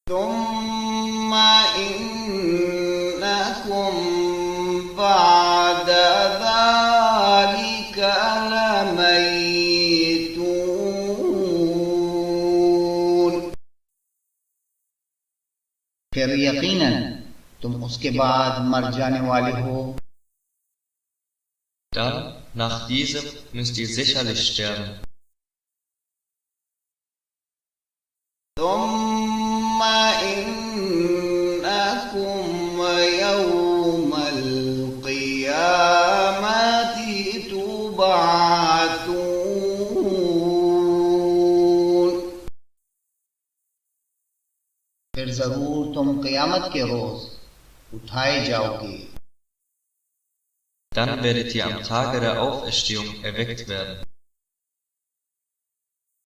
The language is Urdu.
ثم إنكم بعد ذلك لميتون. پھر یقیناً تم اس کے بعد مر جانے والے ہو. Dann, nach diesem, müsst ihr sicherlich sterben. ثم إنكم يوم القيامة تبعثون. پھر ضرور تم قیامت کے روز اٹھائے جاؤ گے. Dann werdet ihr am Tage der Auferstehung erweckt werden.